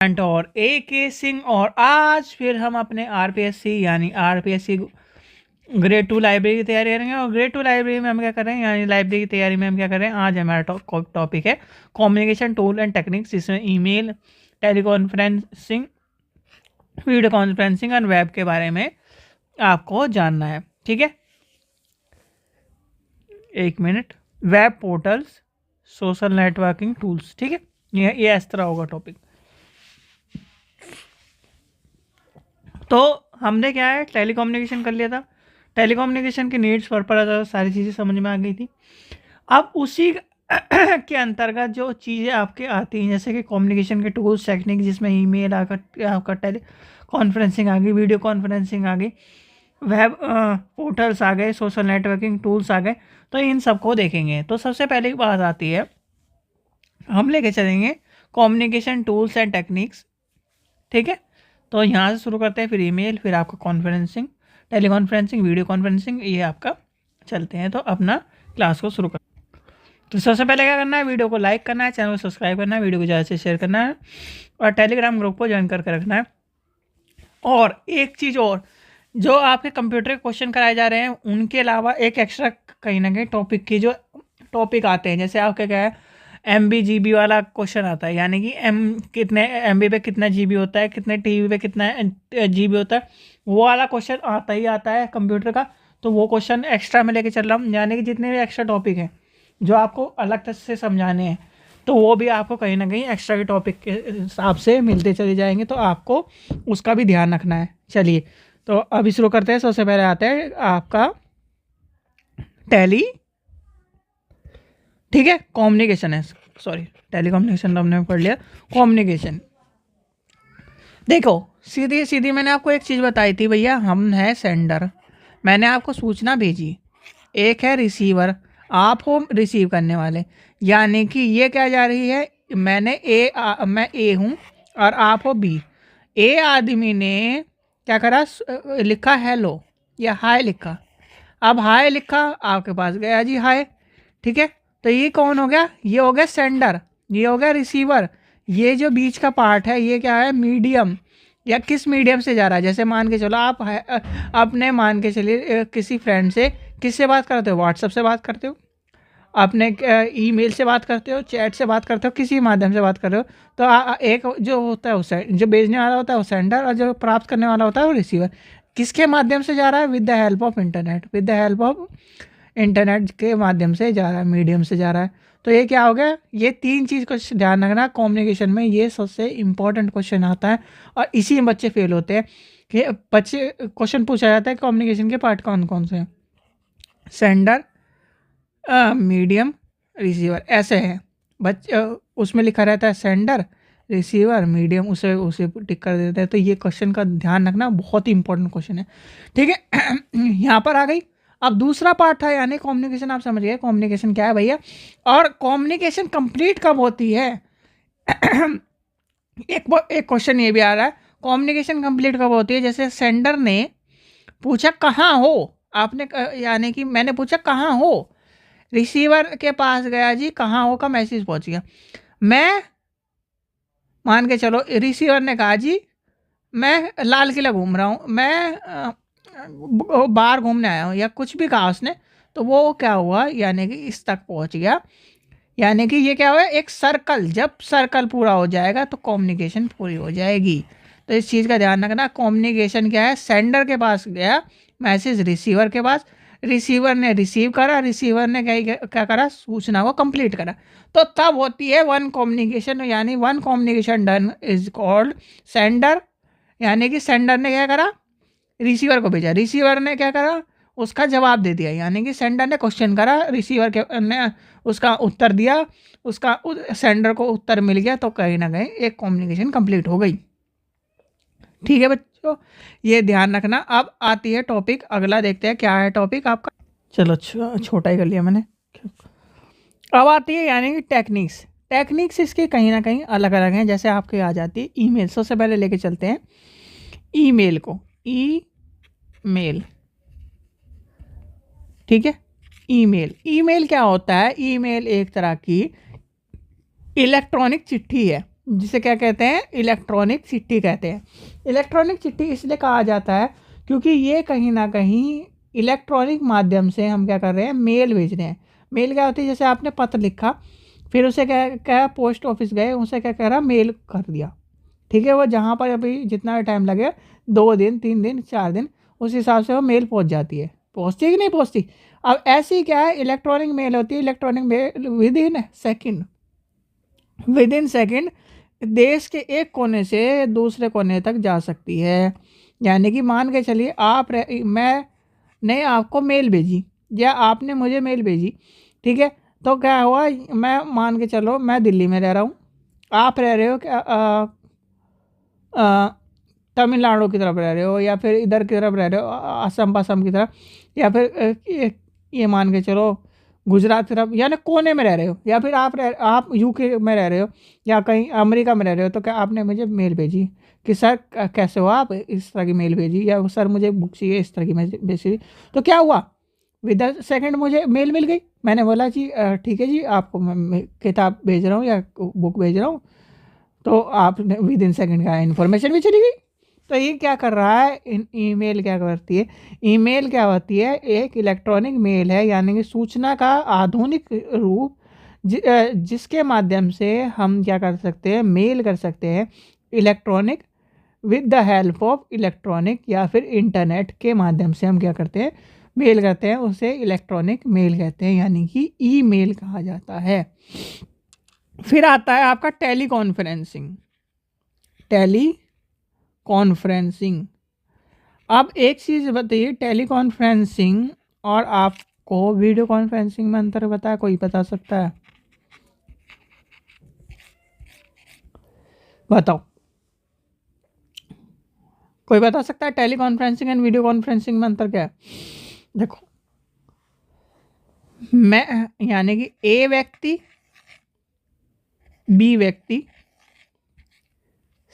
और ए के सिंह। और आज फिर हम अपने आरपीएससी यानी आरपीएससी ग्रेड 2 लाइब्रेरी की तैयारी करेंगे। और ग्रेड 2 लाइब्रेरी में हम क्या कर रहे हैं, यानी लाइब्रेरी की तैयारी में हम क्या कर रहे हैं, आज हमारा टॉपिक है कम्युनिकेशन टूल एंड टेक्निक्स, जिसमें ईमेल, टेलीकॉन्फ्रेंसिंग, वीडियो कॉन्फ्रेंसिंग और वेब के बारे में आपको जानना है। ठीक है, एक minute. Web portals, social networking tools. ठीक है, ये इस तरह होगा टॉपिक। तो हमने क्या है, टेलीकम्युनिकेशन कर लिया था, टेलीकम्युनिकेशन की नीड्स पर्पस सारी चीज़ें समझ में आ गई थी। अब उसी के अंतर्गत जो चीज़ें आपके आती हैं, जैसे कि कम्युनिकेशन के टूल्स टेक्निक, जिसमें ईमेल आपका टेली कॉन्फ्रेंसिंग आ गई, वीडियो कॉन्फ्रेंसिंग आ गई, वेब पोर्टल्स आ गए, सोशल नेटवर्किंग टूल्स आ गए, तो इन सबको देखेंगे। तो सबसे पहले की बात आती है, हम लेके चलेंगे कम्युनिकेशन टूल्स एंड टेक्निक्स। ठीक है, तो यहाँ से शुरू करते हैं, फिर ईमेल, फिर आपका कॉन्फ्रेंसिंग, टेलीकॉन्फ्रेंसिंग, वीडियो कॉन्फ्रेंसिंग, ये आपका चलते हैं। तो अपना क्लास को शुरू कर। तो सबसे पहले क्या करना है, वीडियो को लाइक करना है, चैनल को सब्सक्राइब करना है, वीडियो को ज़्यादा से शेयर करना है और टेलीग्राम ग्रुप को ज्वाइन करके रखना है। और एक चीज़ और, जो आपके कंप्यूटर के क्वेश्चन कराए जा रहे हैं, उनके अलावा एक एक्स्ट्रा कहीं ना कहीं टॉपिक की जो टॉपिक आते हैं, जैसे आपका क्या है, MB GB वाला क्वेश्चन आता है, यानी कि कितने MB पे कितना GB होता है, कितने TB पे कितना GB होता है, वो वाला क्वेश्चन आता ही आता है कंप्यूटर का। तो वो क्वेश्चन एक्स्ट्रा में लेके चल रहा हूँ, यानी कि जितने भी एक्स्ट्रा टॉपिक हैं जो आपको अलग से समझाने हैं, तो वो भी आपको कहीं ना कहीं एक्स्ट्रा के टॉपिक के हिसाब से मिलते चले जाएंगे, तो आपको उसका भी ध्यान रखना है। चलिए, तो अभी शुरू करते हैं। सबसे पहले आता है आपका टैली, ठीक है, कम्युनिकेशन है, सॉरी टेलीकम्युनिकेशन तो हमने पढ़ लिया, कम्युनिकेशन। देखो, सीधी सीधी मैंने आपको एक चीज़ बताई थी भैया, हम है सेंडर, मैंने आपको सूचना भेजी, एक है रिसीवर, आप हो रिसीव करने वाले, यानी कि ये क्या जा रही है, मैं ए हूँ और आप हो बी। ए आदमी ने क्या करा, लिखा हेलो या हाय लिखा, अब हाय लिखा, आपके पास गया जी हाय। ठीक है, तो ये कौन हो गया, ये हो गया सेंडर, ये हो गया रिसीवर। ये जो बीच का पार्ट है, ये क्या है, मीडियम, या किस मीडियम से जा रहा है। जैसे मान के चलो आप अपने मान के चलिए किसी फ्रेंड से किससे बात करते हो, व्हाट्सएप से बात करते हो, अपने ईमेल से बात करते हो, चैट से बात करते हो, किसी माध्यम से बात कर रहे हो, तो एक जो होता है उस जो भेजने वाला होता है वो सेंडर, और जो प्राप्त करने वाला होता है वो रिसीवर। किसके माध्यम से जा रहा है, with the help of internet, with the help of internet के माध्यम से जा रहा है, मीडियम से जा रहा है। तो ये क्या हो गया, ये तीन चीज़ को ध्यान रखना कम्युनिकेशन में, ये सबसे इम्पोर्टेंट क्वेश्चन आता है और इसी में बच्चे फेल होते हैं। कि बच्चे क्वेश्चन पूछा जाता है कम्युनिकेशन के पार्ट कौन कौन से हैं, सेंडर, मीडियम, रिसीवर, ऐसे है बच्चे, उसमें लिखा रहता है सेंडर, रिसीवर, मीडियम, उसे उसे टिक कर देते हैं। तो ये क्वेश्चन का ध्यान रखना, बहुत ही इंपॉर्टेंट क्वेश्चन है। ठीक है, यहाँ पर आ गई। अब दूसरा पार्ट था, यानी कम्युनिकेशन, आप समझ गए कम्युनिकेशन क्या है भैया। और कम्युनिकेशन कंप्लीट कब होती है, एक क्वेश्चन ये भी आ रहा है, कम्युनिकेशन कंप्लीट कब होती है। जैसे सेंडर ने पूछा कहाँ हो, आपने यानी कि मैंने पूछा कहाँ हो, रिसीवर के पास गया जी, कहाँ हो का मैसेज पहुंच गया। मैं मान के चलो रिसीवर ने कहा जी मैं लाल किला घूम रहा हूँ, मैं बाहर घूमने आया हूँ, या कुछ भी कहा उसने, तो वो क्या हुआ, यानी कि इस तक पहुंच गया। यानी कि ये क्या हुआ, एक सर्कल, जब सर्कल पूरा हो जाएगा तो कम्युनिकेशन पूरी हो जाएगी। तो इस चीज़ का ध्यान रखना, कम्युनिकेशन क्या है, सेंडर के पास गया मैसेज, रिसीवर के पास, रिसीवर ने रिसीव करा, रिसीवर ने क्या करा, सूचना को कंप्लीट करा, तो तब होती है वन कम्युनिकेशन, यानी one communication done is called sender. यानी कि सेंडर ने क्या करा, रिसीवर को भेजा, रिसीवर ने क्या करा, उसका जवाब दे दिया, यानी कि सेंडर ने क्वेश्चन करा, रिसीवर के ने उसका उत्तर दिया, उसका सेंडर को उत्तर मिल गया, तो कहीं ना कहीं एक कम्युनिकेशन कंप्लीट हो गई। ठीक है बच्चों, ये ध्यान रखना। अब आती है टॉपिक, अगला देखते हैं क्या है टॉपिक आपका। चलो छोटा ही कर लिया मैंने। अब आती है यानी कि टेक्निक्स। टेक्निक्स इसके कहीं ना कहीं अलग अलग हैं। जैसे आपके आ जाती है ईमेल, सबसे पहले लेके चलते हैं ईमेल को, ईमेल, ठीक है। ईमेल, ईमेल क्या होता है, ईमेल एक तरह की इलेक्ट्रॉनिक चिट्ठी है, जिसे क्या कहते हैं, इलेक्ट्रॉनिक चिट्ठी कहते हैं। इलेक्ट्रॉनिक चिट्ठी इसलिए कहा जाता है क्योंकि ये कहीं ना कहीं इलेक्ट्रॉनिक माध्यम से हम क्या कर रहे हैं, मेल भेज रहे हैं। मेल क्या होती है, जैसे आपने पत्र लिखा, फिर उसे क्या क्या पोस्ट ऑफिस गए, उसे क्या कह रहा, मेल कर दिया, ठीक है। वो जहाँ पर अभी जितना भी टाइम लगे, 2 दिन 3 दिन 4 दिन, उस हिसाब से वो मेल पहुँच जाती है। पहुँचती है कि नहीं पहुँचती? अब ऐसी क्या है, इलेक्ट्रॉनिक मेल होती है। Electronic mail with in second देश के एक कोने से दूसरे कोने तक जा सकती है। यानी कि मान के चलिए मैंने आपको मेल भेजी या आपने मुझे मेल भेजी, ठीक है। तो क्या हुआ, मैं मान के चलो मैं दिल्ली में रह रहा हूँ, आप रह रहे हो क्या तमिलनाडु की तरफ रह रहे हो, या फिर इधर की तरफ रह रहे हो, असम की तरफ, या फिर ये मान के चलो गुजरात की तरफ, यानी कोने में रह रहे हो, या फिर आप यूके में रह रहे हो या कहीं अमेरिका में रह रहे हो। तो क्या आपने मुझे मेल भेजी कि सर कैसे हो आप, इस तरह की मेल भेजी, या सर मुझे बुक चाहिए, इस तरह की भेजी। तो क्या हुआ, विद इन सेकेंड मुझे मेल मिल गई। मैंने बोला जी ठीक है जी, आपको मैं किताब भेज रहा हूँ या बुक भेज रहा हूँ, तो आपने विद इन सेकेंड का इन्फॉर्मेशन भी चली गई। तो ये क्या कर रहा है, ईमेल क्या करती है, ईमेल क्या होती है, एक इलेक्ट्रॉनिक मेल है, यानी कि सूचना का आधुनिक रूप, जिसके माध्यम से हम क्या कर सकते हैं, मेल कर सकते हैं electronic, with the help of electronic या फिर इंटरनेट के माध्यम से हम क्या करते हैं, मेल करते हैं। उसे इलेक्ट्रॉनिक मेल कहते हैं, यानी कि ईमेल कहा जाता है। फिर आता है आपका टेली कॉन्फ्रेंसिंग। अब एक चीज़ बताइए, टेली कॉन्फ्रेंसिंग और आपको वीडियो कॉन्फ्रेंसिंग में अंतर बताया, कोई बता सकता है? बताओ, कोई बता सकता है teleconferencing and video conferencing में अंतर क्या है? देखो, मैं यानी कि ए व्यक्ति, बी व्यक्ति,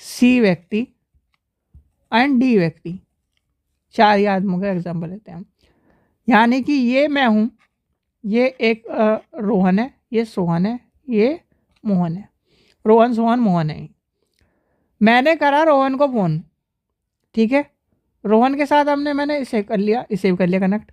सी व्यक्ति एंड डी व्यक्ति, 4 आदमियों का एग्जाम्पल लेते हैं हम। यानी कि ये मैं हूँ, ये एक रोहन है, ये सोहन है, ये मोहन है। रोहन सोहन मोहन है। मैंने करा रोहन को फ़ोन, ठीक है। रोहन के साथ मैंने इसे कर लिया कनेक्ट।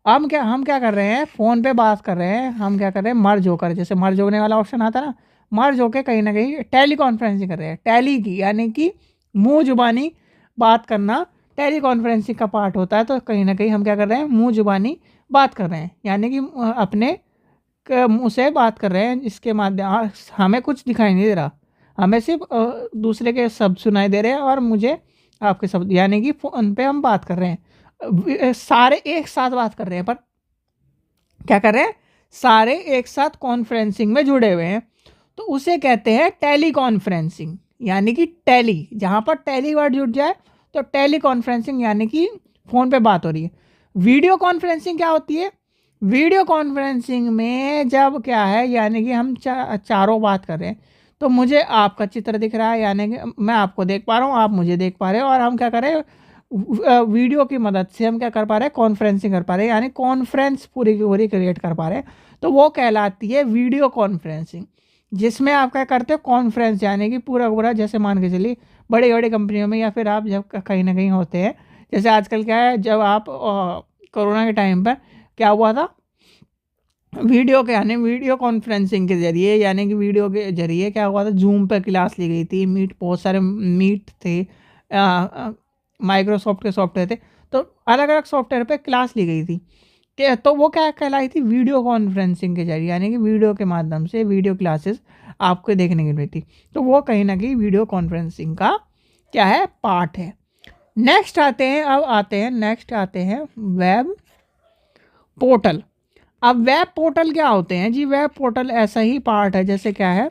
अब हम क्या कर रहे हैं, फ़ोन पे बात कर रहे हैं। हम क्या कर रहे हैं, मर्ज होकर, जैसे मर्ज होने वाला ऑप्शन आता है ना, मर्ज होकर कहीं ना कहीं टेली कॉन्फ्रेंसिंग कर रहे हैं। टैली की यानी कि मुँह जुबानी बात करना टेली कॉन्फ्रेंसिंग का पार्ट होता है। तो कहीं ना कहीं हम क्या कर रहे हैं, मुँह जुबानी बात कर रहे हैं, यानी कि अपने मुँह से बात कर रहे हैं, जिसके माध्यम हमें कुछ दिखाई नहीं दे रहा, हमें सिर्फ दूसरे के शब्द सुनाई दे रहे हैं और मुझे आपके शब्द, यानी कि फ़ोन पे हम बात कर रहे हैं। सारे एक साथ बात कर रहे हैं, पर क्या कर रहे हैं, सारे एक साथ कॉन्फ्रेंसिंग में जुड़े हुए हैं। तो उसे कहते हैं टेली कॉन्फ्रेंसिंग, यानी कि टैली, जहाँ पर टैली वर्ड जुड़ जाए तो टेली कॉन्फ्रेंसिंग, यानी कि फ़ोन पे बात हो रही है। वीडियो कॉन्फ्रेंसिंग क्या होती है, वीडियो कॉन्फ्रेंसिंग में जब क्या है, यानी कि हम चारों बात कर रहे हैं, तो मुझे आपका चित्र दिख रहा है, यानी कि मैं आपको देख पा रहा हूँ, आप मुझे देख पा रहे हो, और हम क्या कर रहे हैं, वीडियो की मदद से हम क्या कर पा रहे हैं, कॉन्फ्रेंसिंग कर पा रहे हैं, यानी कॉन्फ्रेंस पूरी की पूरी क्रिएट कर पा रहे हैं। तो वो कहलाती है वीडियो कॉन्फ्रेंसिंग, जिसमें आप क्या करते हो, कॉन्फ्रेंस, यानी कि पूरा पूरा, जैसे मान के चलिए बड़ी बड़ी कंपनियों में, या फिर आप जब कहीं ना कहीं होते हैं, जैसे आजकल क्या है, जब आप कोरोना के टाइम पर क्या हुआ था, वीडियो के यानी वीडियो कॉन्फ्रेंसिंग के जरिए, यानी कि वीडियो के जरिए क्या हुआ था, जूम पर क्लास ली गई थी, मीट, बहुत सारे मीट थे, माइक्रोसॉफ्ट के सॉफ्टवेयर थे, तो अलग अलग सॉफ्टवेयर पे क्लास ली गई थी। तो वो क्या कहलाई थी, वीडियो कॉन्फ्रेंसिंग के जरिए, यानी कि वीडियो के माध्यम से वीडियो क्लासेस आपको देखने की मिलती। तो वो कहीं ना कहीं वीडियो कॉन्फ्रेंसिंग का क्या है, पार्ट है। नेक्स्ट आते हैं वेब पोर्टल। अब वेब पोर्टल क्या होते हैं जी, वेब पोर्टल ऐसा ही पार्ट है, जैसे क्या है,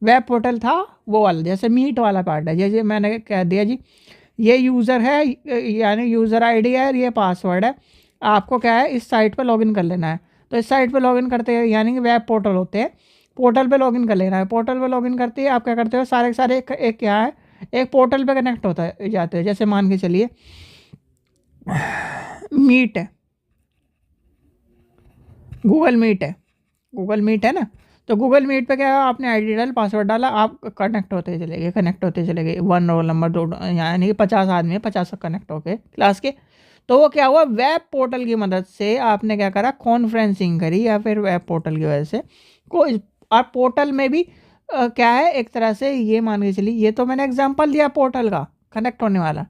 वेब पोर्टल था वो वाला, जैसे मीट वाला पार्ट है। जैसे मैंने कह दिया जी, ये यूज़र है, यानी यूज़र आईडी है, और ये पासवर्ड है, आपको क्या है, इस साइट पर लॉगिन कर लेना है। तो इस साइट पर लॉगिन करते हैं, यानी कि वेब पोर्टल होते हैं, पोर्टल पे लॉगिन कर लेना है। पोर्टल पे लॉगिन करते ही आप क्या करते हो, सारे के सारे एक क्या है, एक पोर्टल पे कनेक्ट होता है जाते हैं। जैसे मान के चलिए मीट है, गूगल मीट है ना, तो गूगल मीट पे क्या है, आपने आईडी डाला, पासवर्ड डाला, आप कनेक्ट होते चले गए, कनेक्ट होते चले गए, 1 रोल नंबर 2, यानी कि 50 आदमी है, 50 कनेक्ट हो गए क्लास के। तो वो क्या हुआ, वेब पोर्टल की मदद से आपने क्या करा, कॉन्फ्रेंसिंग करी, या फिर वेब पोर्टल की वजह से कोई। और पोर्टल में भी क्या है, एक तरह से ये मान के चलिए, ये तो मैंने एग्जांपल दिया पोर्टल का कनेक्ट होने वाला,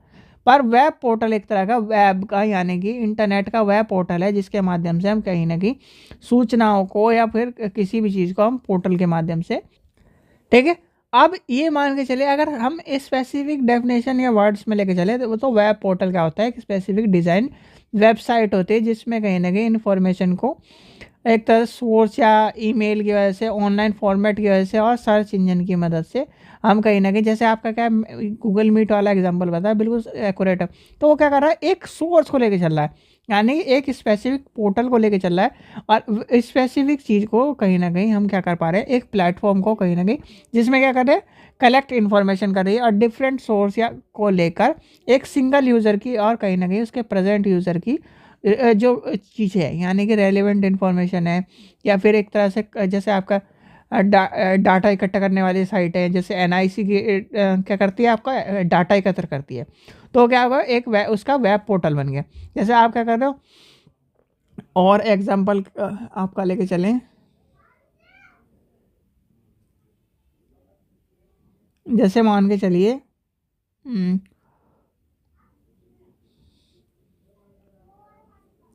पर वेब पोर्टल एक तरह का वेब का, यानी कि इंटरनेट का वेब पोर्टल है, जिसके माध्यम से हम कहीं ना कहीं सूचनाओं को या फिर किसी भी चीज़ को हम पोर्टल के माध्यम से, ठीक है। अब ये मान के चले, अगर हम स्पेसिफिक डेफिनेशन या वर्ड्स में लेके चले, तो वो तो वेब पोर्टल क्या होता है, एक स्पेसिफिक डिज़ाइन वेबसाइट होती है, जिसमें कहीं ना कहीं इन्फॉर्मेशन को एक तरह सोर्स या ईमेल की वजह से, ऑनलाइन फॉर्मेट की वजह से और सर्च इंजन की मदद से हम कहीं ना कहीं, जैसे आपका क्या गूगल मीट वाला एग्जांपल बताया, बिल्कुल एक्यूरेट है। तो वो क्या कर रहा है, एक सोर्स को लेके चल रहा है, यानी एक स्पेसिफिक पोर्टल को लेके चल रहा है, और स्पेसिफिक चीज़ को कहीं ना कहीं हम क्या कर पा रहे हैं, एक प्लेटफॉर्म को कहीं ना कहीं, जिसमें क्या कर रहे हैं, कलेक्ट इन्फॉर्मेशन कर रही है, और डिफरेंट सोर्स या को लेकर एक सिंगल यूज़र की और कहीं ना कहीं उसके प्रेजेंट यूज़र की जो चीज़ है, यानी कि रेलिवेंट इन्फॉर्मेशन है, या फिर एक तरह से जैसे आपका डाटा इकट्ठा करने वाली साइट है, जैसे एनआईसी की क्या करती है, आपका डाटा एकत्र करती है। तो क्या होगा, एक उसका वेब पोर्टल बन गया। जैसे आप क्या कर रहे हो, और एग्जांपल आपका लेके चलें, जैसे मान के चलिए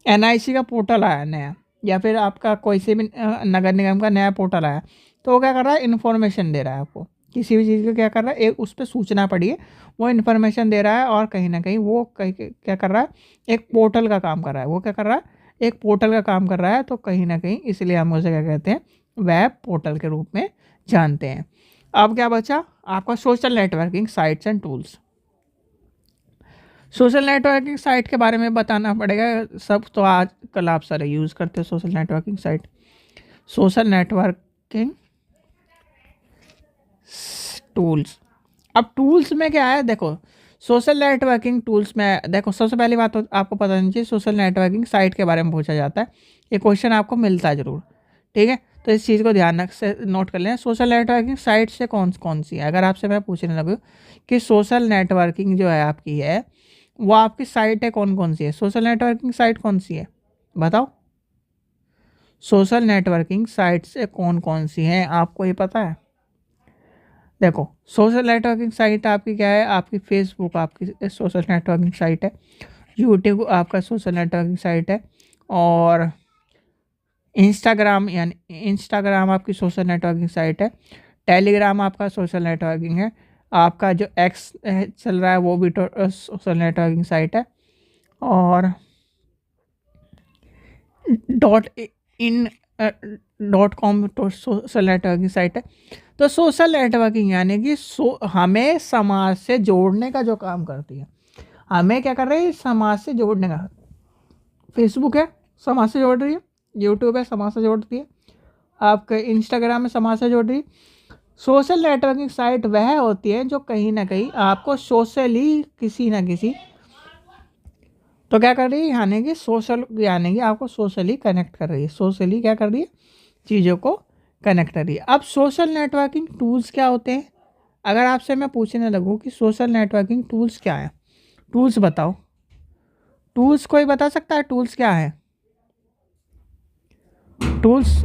एनआईसी का पोर्टल आया नया, या फिर आपका कोई से भी नगर निगम का नया पोर्टल आया, तो वो क्या कर रहा है, इन्फॉर्मेशन दे रहा है आपको, किसी भी चीज़ को क्या कर रहा है, एक उस पर सूचना पड़ी है, वो इन्फॉर्मेशन दे रहा है, और कहीं ना कहीं वो क्या कर रहा है, एक पोर्टल का काम कर रहा है। वो क्या कर रहा है, एक पोर्टल का काम कर रहा है, तो कहीं ना कहीं इसलिए हम उसे क्या कहते हैं, वेब पोर्टल के रूप में जानते हैं। अब क्या बचा आपका, social networking sites and tools. Social networking site के बारे में बताना पड़ेगा, सब तो आजकल आप सारे यूज़ करते हो social networking site. Social networking tools, अब टूल्स में क्या है, देखो सोशल नेटवर्किंग टूल्स में, देखो सबसे पहली बात तो आपको पता नहीं चाहिए, सोशल नेटवर्किंग साइट के बारे में पूछा जाता है, ये क्वेश्चन आपको मिलता है ज़रूर, ठीक है। तो इस चीज़ को ध्यान से नोट कर लें, सोशल नेटवर्किंग साइट से कौन कौन सी है। अगर आपसे मैं पूछने लगूँ कि सोशल नेटवर्किंग जो है आपकी है, वो आपकी साइट है कौन कौन सी है, सोशल नेटवर्किंग साइट कौन सी है, बताओ। सोशल नेटवर्किंग साइट से कौन कौन सी हैं, आपको ये पता है। देखो सोशल नेटवर्किंग साइट आपकी क्या है, आपकी फेसबुक आपकी सोशल नेटवर्किंग साइट है, यूट्यूब आपका सोशल नेटवर्किंग साइट है, और इंस्टाग्राम, यानी इंस्टाग्राम आपकी सोशल नेटवर्किंग साइट है, टेलीग्राम आपका सोशल नेटवर्किंग है, आपका जो एक्स चल रहा है वो भी सोशल नेटवर्किंग साइट है, और डॉट इन .com तो सोशल नेटवर्किंग साइट है। तो सोशल नेटवर्किंग यानी कि हमें समाज से जोड़ने का जो काम करती है, हमें क्या कर रही है, समाज से जोड़ने का। फेसबुक है, समाज से जोड़ रही है, यूट्यूब है, समाज से जोड़ती है, आपके इंस्टाग्राम में समाज से जोड़ रही है। सोशल नेटवर्किंग साइट वह होती है जो कहीं ना कहीं आपको सोशली किसी ना किसी, तो क्या कर रही है, यानी कि सोशल, यानी कि आपको सोशली कनेक्ट कर रही है, सोशली क्या कर रही है, चीज़ों को कनेक्ट कर रही है। अब सोशल नेटवर्किंग टूल्स क्या होते हैं, अगर आपसे मैं पूछने लगूँ कि सोशल नेटवर्किंग टूल्स क्या है, टूल्स बताओ, टूल्स कोई बता सकता है, टूल्स क्या है, टूल्स।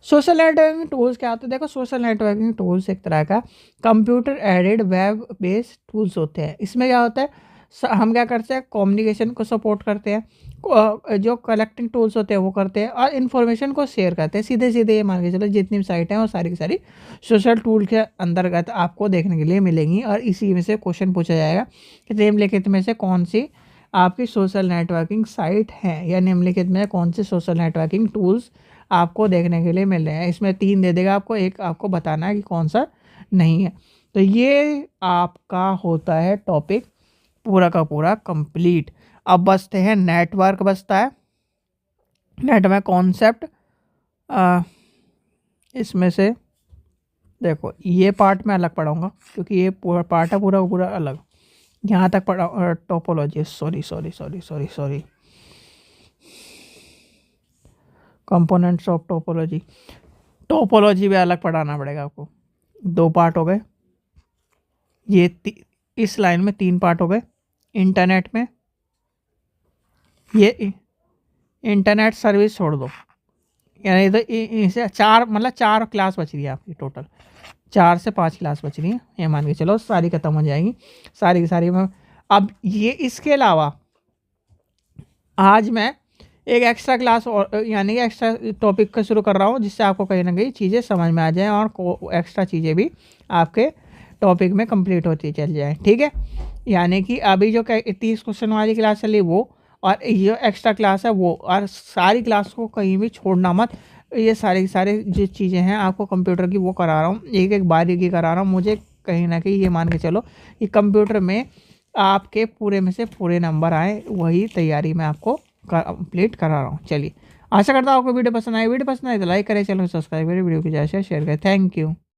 सोशल नेटवर्किंग टूल्स क्या होते हैं, देखो सोशल नेटवर्किंग टूल्स एक तरह का computer aided web based tools होते हैं। इसमें क्या होता है, हम क्या करते हैं, कम्युनिकेशन को सपोर्ट करते हैं, जो कलेक्टिंग टूल्स होते हैं वो करते हैं, और इन्फॉर्मेशन को शेयर करते हैं। सीधे सीधे ये मान के चलो जितनी भी साइट हैं वो सारी की सारी सोशल टूल के अंतर्गत आपको देखने के लिए मिलेंगी, और इसी में से क्वेश्चन पूछा जाएगा कि निम्नलिखित में से कौन सी आपकी सोशल नेटवर्किंग साइट है, या निम्नलिखित में कौन से सोशल नेटवर्किंग टूल्स आपको देखने के लिए मिल रहे हैं। इसमें 3 दे देगा आपको, एक आपको बताना है कि कौन सा नहीं है। तो ये आपका होता है टॉपिक पूरा का पूरा कंप्लीट। अब बचते हैं नेटवर्क, बचता है नेटवर्क कॉन्सेप्ट। इसमें से देखो ये पार्ट मैं अलग पढ़ाऊँगा, क्योंकि ये पूरा पार्ट है पूरा पूरा अलग। यहाँ तक पढ़ा topology, sorry components of topology. Topology भी अलग पढ़ाना पड़ेगा आपको। 2 पार्ट हो गए, ये इस लाइन में 3 पार्ट हो गए। इंटरनेट में ये इंटरनेट सर्विस छोड़ दो, यानी तो इसे 4 मतलब 4 क्लास बच रही है आपकी टोटल, 4 से 5 क्लास बच रही है, ये मान के चलो सारी खत्म हो जाएंगी, सारी की सारी में। अब ये इसके अलावा आज मैं एक एक्स्ट्रा क्लास और यानी कि एक्स्ट्रा टॉपिक का शुरू कर रहा हूँ, जिससे आपको कहीं ना कहीं चीज़ें समझ में आ जाएँ और एक्स्ट्रा चीज़ें भी आपके टॉपिक में कंप्लीट होती चल जाए, ठीक है। यानी कि अभी जो 30 क्वेश्चन वाली क्लास चली वो, और ये एक्स्ट्रा क्लास है वो, और सारी क्लास को कहीं भी छोड़ना मत। ये सारे सारे जो चीज़ें हैं आपको कंप्यूटर की वो करा रहा हूँ, एक एक बारीकी करा रहा हूँ। मुझे कहीं ना कहीं ये मान के चलो कि कंप्यूटर में आपके पूरे में से पूरे नंबर आए, वही तैयारी मैं आपको कंप्लीट करा रहा हूँ। चलिए, आशा करता हूँ आपको वीडियो पसंद आए। वीडियो पसंद आए तो लाइक करें, चैनल को सब्सक्राइब करें, वीडियो को ज़्यादा शेयर करें। Thank you.